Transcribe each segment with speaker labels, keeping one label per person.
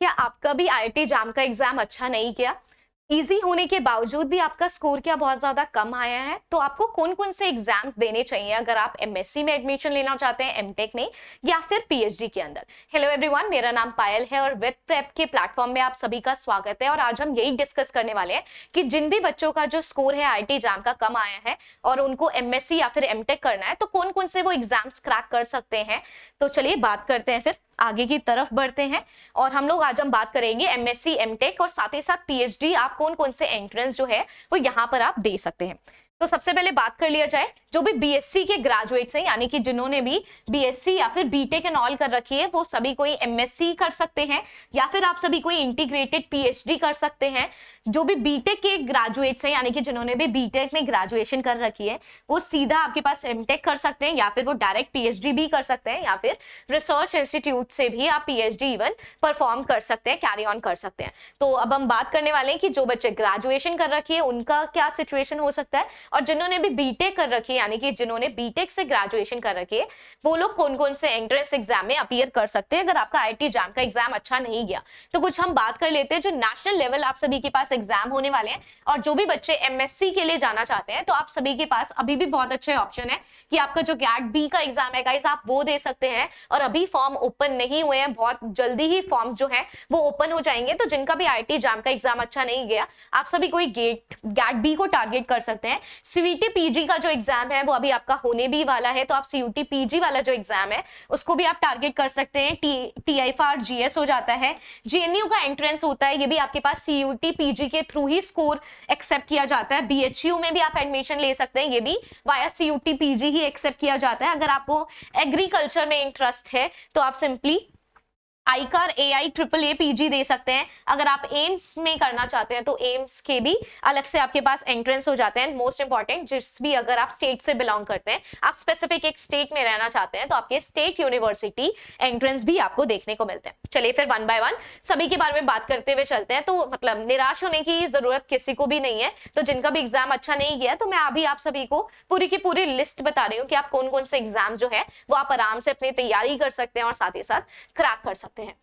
Speaker 1: क्या आपका भी आईआईटी जैम का एग्जाम अच्छा नहीं गया? इजी होने के बावजूद भी आपका स्कोर क्या बहुत ज्यादा कम आया है? तो आपको कौन कौन से एग्जाम्स देने चाहिए अगर आप एमएससी में एडमिशन लेना चाहते हैं, एमटेक में या फिर पीएचडी के अंदर? हेलो एवरीवन, मेरा नाम पायल है और विद प्रेप के प्लेटफॉर्म में आप सभी का स्वागत है। और आज हम यही डिस्कस करने वाले हैं कि जिन भी बच्चों का जो स्कोर है आईआईटी जैम का कम आया है और उनको एमएससी या फिर एमटेक करना है, तो कौन कौन से वो एग्जाम्स क्रैक कर सकते हैं। तो चलिए बात करते हैं, फिर आगे की तरफ बढ़ते हैं। और हम लोग आज हम बात करेंगे एमएससी, एमटेक और साथ ही साथ पीएचडी आप कौन कौन से एंट्रेंस जो है वो यहाँ पर आप दे सकते हैं। तो सबसे पहले बात कर लिया जाए, जो भी बीएससी के ग्रेजुएट्स हैं, यानी कि जिन्होंने भी बीएससी या फिर बीटेक एंड ऑल कर रखी है, वो सभी कोई एमएससी कर सकते हैं या फिर आप सभी कोई इंटीग्रेटेड पीएचडी कर सकते हैं। जो भी बीटेक के ग्रेजुएट्स हैं, यानी कि जिन्होंने भी बीटेक में ग्रेजुएशन कर रखी है, वो सीधा आपके पास एमटेक कर सकते हैं या फिर वो डायरेक्ट पीएचडी भी कर सकते हैं या फिर रिसर्च इंस्टीट्यूट से भी आप पीएचडी इवन परफॉर्म कर सकते हैं, कैरी ऑन कर सकते हैं। तो अब हम बात करने वाले हैं कि जो बच्चे ग्रेजुएशन कर रखी है उनका क्या सिचुएशन हो सकता है, और जिन्होंने भी बीटेक कर रखी है, यानी कि जिन्होंने बीटेक से ग्रेजुएशन कर रखी है, वो लोग कौन कौन से एंट्रेंस एग्जाम में अपीयर कर सकते हैं अगर आपका आईआईटी जैम का एग्जाम अच्छा नहीं गया। तो कुछ हम बात कर लेते हैं जो नेशनल लेवल आप सभी के पास एग्जाम होने वाले हैं। और जो भी बच्चे एमएससी के लिए जाना चाहते हैं, तो आप सभी के पास अभी भी बहुत अच्छे ऑप्शन है कि आपका जो गैट बी का एग्जाम है गाइस, आप वो दे सकते हैं। और अभी फॉर्म ओपन नहीं हुए हैं, बहुत जल्दी ही फॉर्म्स जो है वो ओपन हो जाएंगे। तो जिनका भी आईआईटी जैम का एग्जाम अच्छा नहीं गया, आप सभी कोई गैट बी को टारगेट कर सकते हैं। सीयूटी पीजी का जो एग्जाम है वो अभी आपका होने भी वाला है, तो आप सीयूटी पीजी वाला जो एग्जाम है उसको भी आप टारगेट कर सकते हैं। टीआईएफआर जीएस हो जाता है, जेएनयू का एंट्रेंस होता है, ये भी आपके पास सीयूटी पीजी के थ्रू ही स्कोर एक्सेप्ट किया जाता है। बीएचयू में भी आप एडमिशन ले सकते हैं, ये भी वाया सीयूटी पीजी ही एक्सेप्ट किया जाता है। अगर आपको एग्रीकल्चर में इंटरेस्ट है तो आप simply ICAR AI triple A PG दे सकते हैं। अगर आप एम्स में करना चाहते हैं तो एम्स के भी अलग से आपके पास एंट्रेंस हो जाते हैं। मोस्ट इंपॉर्टेंट, जिस भी अगर आप स्टेट से बिलोंग करते हैं, आप स्पेसिफिक एक स्टेट में रहना चाहते हैं, तो आपके स्टेट यूनिवर्सिटी एंट्रेंस भी आपको देखने को मिलते हैं। चलिए फिर वन बाय वन सभी के बारे में बात करते हुए चलते हैं। तो मतलब निराश होने की जरूरत किसी को भी नहीं है। तो जिनका भी एग्जाम अच्छा नहीं गया, तो मैं अभी आप सभी को पूरी की पूरी लिस्ट बता रही हूँ कि आप कौन कौन से एग्जाम जो है वो आप आराम से अपनी तैयारी कर सकते हैं और साथ ही साथ क्रैक कर सकते हैं।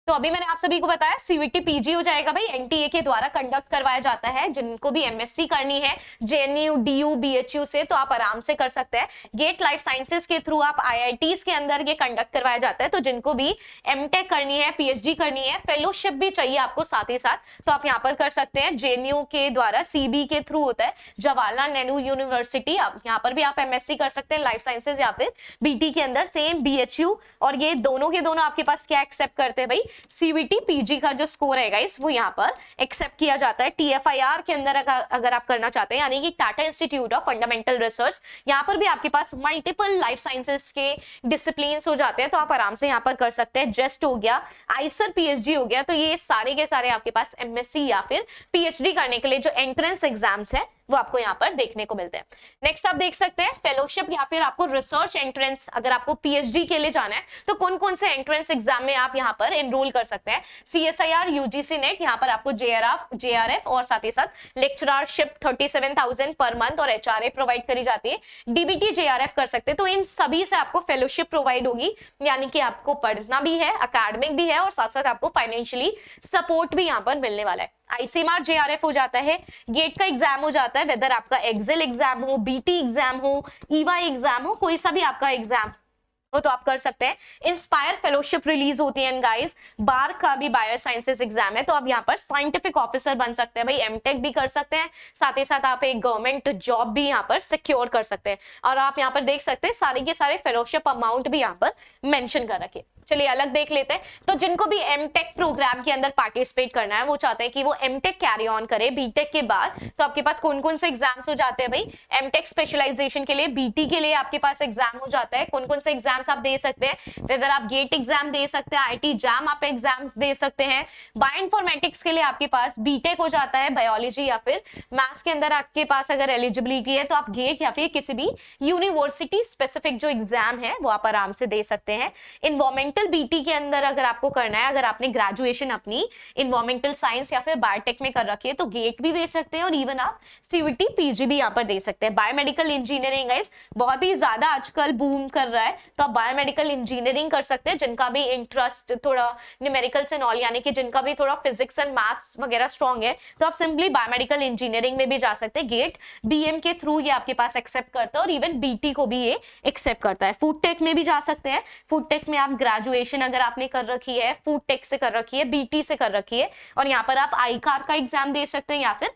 Speaker 1: तो अभी मैंने आप सभी को बताया सीयूटी पीजी हो जाएगा भाई, एनटीए के द्वारा कंडक्ट करवाया जाता है। जिनको भी एमएससी करनी है जेएनयू, डीयू, बीएचयू से, तो आप आराम से कर सकते हैं। गेट लाइफ साइंसेज के थ्रू आप आईआईटीज के अंदर ये कंडक्ट करवाया जाता है। तो जिनको भी एमटेक करनी है, पीएचडी करनी है, फेलोशिप भी चाहिए आपको साथ ही साथ, तो आप यहाँ पर कर सकते हैं। जेएनयू के द्वारा सीबी के थ्रू होता है, जवाहरलाल नेहरू यूनिवर्सिटी, यहाँ पर भी आप एमएससी कर सकते हैं लाइफ साइंसेज या फिर बीटी के अंदर। सेम बीएचयू, और ये दोनों के दोनों आपके पास क्या एक्सेप्ट करते हैं भाई, सीयूटी पीजी का जो स्कोर है गाइस वो यहाँ पर एक्सेप्ट किया जाता है। टीएफआईआर के अंदर अगर आप करना चाहते हैं, यानी कि Tata institute of fundamental research, यहाँ पर भी आपके पास मल्टीपल लाइफ साइंसेस के डिसिप्लिन्स हो जाते हैं, तो आप आराम से यहाँ पर कर सकते हैं। जेस्ट हो गया, आइसर पीएचडी हो गया, तो ये सारे के सारे आपके पास एमएससी या फिर पीएचडी करने के लिए जो एंट्रेंस एग्जाम्स है वो आपको यहाँ पर देखने को मिलते हैं। नेक्स्ट आप देख सकते हैं फेलोशिप या फिर आपको रिसर्च एंट्रेंस, अगर आपको पीएचडी के लिए जाना है तो कौन कौन से एंट्रेंस एग्जाम में आप यहाँ पर एनरोल कर सकते हैं। सीएसआईआर, यूजीसी नेट, यहाँ पर आपको जेआरएफ और साथ ही साथ लेक्चररशिप 37,000 पर मंथ और एचआरए प्रोवाइड करी जाती है। डीबीटी जेआरएफ कर सकते हैं। तो इन सभी से आपको फेलोशिप प्रोवाइड होगी, यानी कि आपको पढ़ना भी है, अकेडमिक भी है और साथ साथ आपको फाइनेंशियली सपोर्ट भी यहाँ पर मिलने वाला है। आईसीएमआर जेआरएफ हो जाता है, गेट का एग्जाम हो जाता है, वेदर आपका एक्सेल एग्जाम हो, बीटी एग्जाम हो, ईवाई एग्जाम हो, कोई सा भी आपका एग्जाम हो तो आप कर सकते हैं। इंस्पायर फेलोशिप रिलीज होती है गाइस, बार का भी बायो साइंसेस एग्जाम है, तो आप यहाँ पर साइंटिफिक ऑफिसर बन सकते हैं भाई, एमटेक भी कर सकते हैं, साथ ही साथ आप एक गवर्नमेंट जॉब भी यहाँ पर सिक्योर कर सकते हैं। और आप यहाँ पर देख सकते हैं सारे के सारे फेलोशिप अमाउंट भी यहाँ पर मेंशन कर रखे। चलिए अलग देख लेते हैं। तो जिनको भी एमटेक प्रोग्राम के अंदर पार्टिसिपेट करना है, वो चाहते हैं कि वो एमटेक कैरी ऑन करे बीटेक के बाद, तो आपके पास कौन कौन से एग्जाम्स हो जाते हैं भाई। एमटेक स्पेशलाइजेशन के लिए, बीटी के लिए आपके पास एग्जाम हो जाता है। कौन कौन से एग्जाम्स आप दे सकते हैं, वेदर आप गेट एग्जाम दे सकते हैं, आईआईटी जैम आप एग्जाम्स दे सकते हैं। बायोइन्फॉर्मेटिक्स के लिए आपके पास बीटेक हो जाता है, बायोलॉजी या फिर मैथ्स के अंदर आपके पास अगर एलिजिबिलिटी है तो आप गेट या फिर किसी भी यूनिवर्सिटी स्पेसिफिक जो एग्जाम है वो आप आराम से दे सकते हैं। इन्वायरमेंट इन्वायरमेंटल बीटी के अंदर अगर आपको करना है, अगर आपने ग्रेजुएशन अपनी इन्वायरमेंटल साइंस या फिर बायोटेक में कर रखी है तो गेट भी दे सकते हैं और इवन आप सीयूटी पीजी भी यहाँ पर दे सकते हैं। बायोमेडिकल इंजीनियरिंग गाइस बहुत ही ज्यादा आजकल बूम कर रहा है, तो आप बायोमेडिकल इंजीनियरिंग कर सकते हैं जिनका भी इंटरेस्ट थोड़ा न्यूमेरिकल्स एंड ऑल, यानी कि जिनका भी थोड़ा फिजिक्स एंड मैथ्स वगैरह स्ट्रॉन्ग है, तो आप सिंपली बायोमेडिकल इंजीनियरिंग में भी जा सकते हैं। गेट बीएम के थ्रू ये आपके पास एक्सेप्ट करता है और इवन बीटी को भी ये एक्सेप्ट करता है। फूड टेक में भी जा सकते हैं। फूड टेक में आप ग्रेजुएशन अगर आपने कर रखी है, फूड टेक से कर रखी है, बीटी से कर रखी है, और यहाँ पर आप आईकार का एग्जाम दे सकते हैं या फिर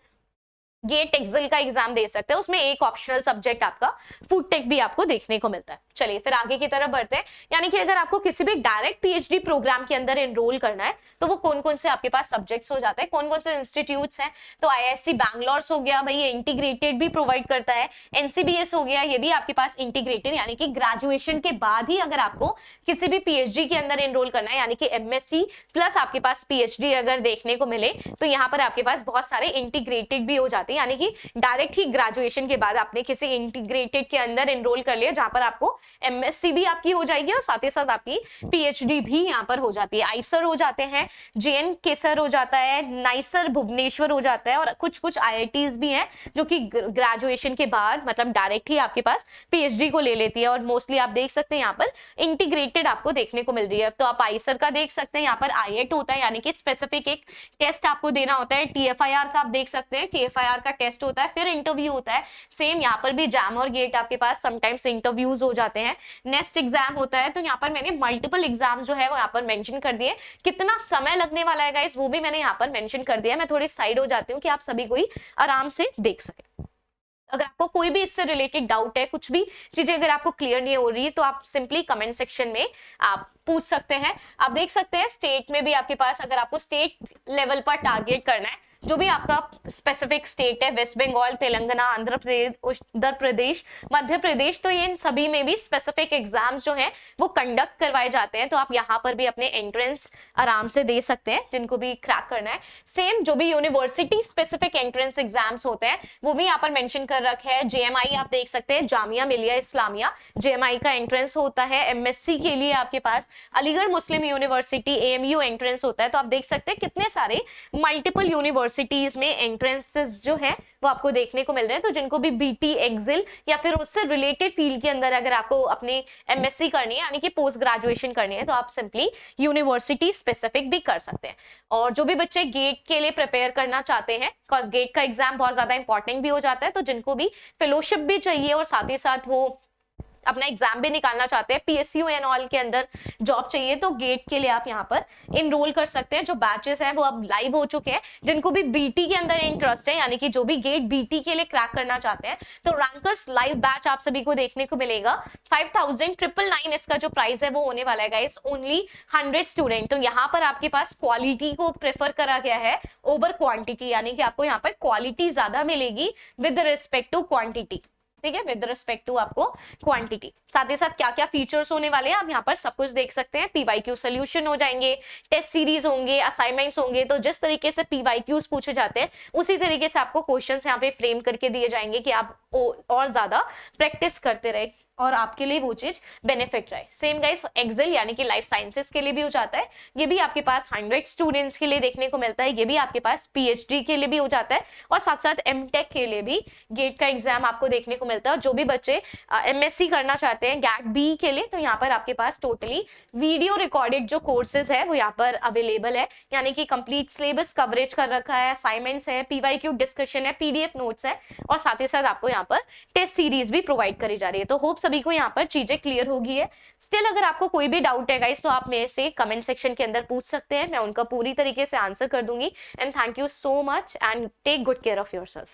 Speaker 1: गेट एक्सेल का एग्जाम दे सकते हैं। उसमें एक ऑप्शनल सब्जेक्ट आपका फूड टेक भी आपको देखने को मिलता है। चलिए फिर आगे की तरफ बढ़ते हैं, यानी कि अगर आपको किसी भी डायरेक्ट पीएचडी प्रोग्राम के अंदर एनरोल करना है तो वो कौन कौन से आपके पास सब्जेक्ट्स हो जाते हैं, कौन कौन से इंस्टीट्यूट्स हैं। तो आईआईएससी बैंगलोर हो गया भाई, ये इंटीग्रेटेड भी प्रोवाइड करता है। एनसीबीएस हो गया, ये भी आपके पास इंटीग्रेटेड, यानी कि ग्रेजुएशन के बाद ही अगर आपको किसी भी पीएचडी के अंदर एनरोल करना है, यानी कि एमएससी प्लस आपके पास पीएचडी अगर देखने को मिले तो यहाँ पर आपके पास बहुत सारे इंटीग्रेटेड भी हो जाते हैं, यानी कि डायरेक्ट ही ग्रेजुएशन के बाद आपने किसी इंटीग्रेटेड के अंदर एनरोल कर लिया जहां पर आपको एमएससी भी आपकी हो जाएगी और साथ ही साथ आपकी पीएचडी भी यहाँ पर हो जाती है। आईसर हो जाते हैं, जेएन केसर हो जाता है, नाइसर भुवनेश्वर हो जाता है, और कुछ कुछ आईआईटीज भी हैं जो कि ग्रेजुएशन के बाद मतलब डायरेक्ट ही आपके पास पीएचडी को ले लेती है, और मोस्टली आप देख सकते हैं यहाँ पर इंटीग्रेटेड आपको देखने को मिल रही है। तो आप आईसर का देख सकते हैं, यहाँ पर आईएट होता है, यानी कि स्पेसिफिक एक टेस्ट आपको देना होता है। टीएफआईआर का आप देख सकते हैं, टीएफआईआर का टेस्ट होता है, फिर इंटरव्यू होता है। सेम यहाँ पर भी जैम और गेट आपके पास समटाइम्स इंटरव्यूज हो जाते हैं, नेक्स्ट एग्जाम होता है। तो यहाँ पर मैंने मल्टीपल एग्जाम्स जो है वो यहाँ पर मेंशन कर दिए। कितना समय लगने वाला है गाइस वो भी मैंने यहाँ पर मेंशन कर दिया है। मैं थोड़ी साइड हो जाती हूँ कि आप सभी कोई आराम से देख सके। अगर आपको कोई भी इससे रिलेटेड डाउट है, कुछ भी चीजें अगर आपको क्लियर नहीं हो रही है तो आप सिंपली कमेंट सेक्शन में आप पूछ सकते हैं। आप देख सकते हैं स्टेट में भी आपके पास, अगर आपको स्टेट लेवल पर टारगेट करना है, जो भी आपका स्पेसिफिक स्टेट है, वेस्ट बंगाल, तेलंगाना, आंध्र प्रदेश, उत्तर प्रदेश, मध्य प्रदेश, तो ये इन सभी में भी स्पेसिफिक एग्जाम्स जो हैं वो कंडक्ट करवाए जाते हैं। तो आप यहाँ पर भी अपने एंट्रेंस आराम से दे सकते हैं जिनको भी क्रैक करना है। सेम जो भी यूनिवर्सिटी स्पेसिफिक एंट्रेंस एग्जाम्स होते हैं वो भी यहाँ पर मेंशन कर रखे हैं। जेएमआई आप देख सकते हैं, जामिया मिलिया इस्लामिया, जेएमआई का एंट्रेंस होता है। एमएससी के लिए आपके पास अलीगढ़ मुस्लिम यूनिवर्सिटी एएमयू एंट्रेंस होता है। तो आप देख सकते हैं कितने सारे मल्टीपल यूनिवर्सिटीज में एंट्रेंसेस जो है वो आपको देखने को मिल रहे हैं। तो जिनको भी बीटी एक्सिल या फिर उससे रिलेटेड फील्ड के अंदर अगर आपको अपने एमएससी करनी है, यानी कि पोस्ट ग्रेजुएशन करनी है, तो आप सिंपली यूनिवर्सिटी स्पेसिफिक भी कर सकते हैं। और जो भी बच्चे गेट के लिए प्रिपेयर करना चाहते हैं, बिकॉज गेट का एग्जाम बहुत ज्यादा इंपॉर्टेंट भी हो जाता है, तो जिनको भी फेलोशिप भी चाहिए और साथ ही साथ वो अपना एग्जाम भी निकालना चाहते हैं, पीएसयू एंड ऑल के अंदर जॉब चाहिए, तो गेट के लिए आप यहाँ पर इनरोल कर सकते हैं। जो बैचेस हैं वो अब लाइव हो चुके हैं। जिनको भी बीटी के अंदर इंटरेस्ट है, यानी कि जो भी गेट बीटी के लिए क्रैक करना चाहते हैं, तो रैंकर्स लाइव बैच आप सभी को देखने को मिलेगा। 5,999 इसका जो प्राइस है वो होने वाला है गाइस, ओनली 100 स्टूडेंट। तो यहाँ पर आपके पास क्वालिटी को प्रेफर करा गया है ओवर क्वांटिटी, यानी कि आपको यहाँ पर क्वालिटी ज्यादा मिलेगी विद रिस्पेक्ट टू क्वांटिटी। ठीक है, विद रिस्पेक्ट टू आपको क्वांटिटी। साथ ही साथ क्या क्या फीचर्स होने वाले हैं आप यहाँ पर सब कुछ देख सकते हैं। पीवाईक्यू सोल्यूशन हो जाएंगे, टेस्ट सीरीज होंगे, असाइनमेंट्स होंगे। तो जिस तरीके से पीवाईक्यूज पूछे जाते हैं उसी तरीके से आपको क्वेश्चंस यहाँ पे फ्रेम करके दिए जाएंगे कि आप और ज्यादा प्रैक्टिस करते रहे और आपके लिए वो चीज बेनिफिट रहे। सेम गाइस एक्सेल यानी कि लाइफ साइंसेस के लिए भी हो जाता है। ये भी आपके पास 100 स्टूडेंट्स के लिए देखने को मिलता है। ये भी आपके पास पीएचडी के लिए भी हो जाता है और साथ साथ एमटेक के लिए भी गेट का एग्जाम आपको देखने को मिलता है। और जो भी बच्चे एमएससी करना चाहते हैं गैट बी के लिए, तो यहाँ पर आपके पास टोटली वीडियो रिकॉर्डेड जो कोर्सेज है वो यहाँ पर अवेलेबल है, यानी कि कंप्लीट सिलेबस कवरेज कर रखा है, असाइनमेंट्स है, पीवाईक्यू डिस्कशन है, पीडीएफ नोट्स है और साथ ही साथ आपको यहाँ पर टेस्ट सीरीज भी प्रोवाइड करी जा रही है। तो होप सभी को यहाँ पर चीजें क्लियर होगी है। स्टिल अगर आपको कोई भी डाउट है गाइस तो आप मेरे से कमेंट सेक्शन के अंदर पूछ सकते हैं, मैं उनका पूरी तरीके से आंसर कर दूंगी। And thank you so much and take good care of yourself.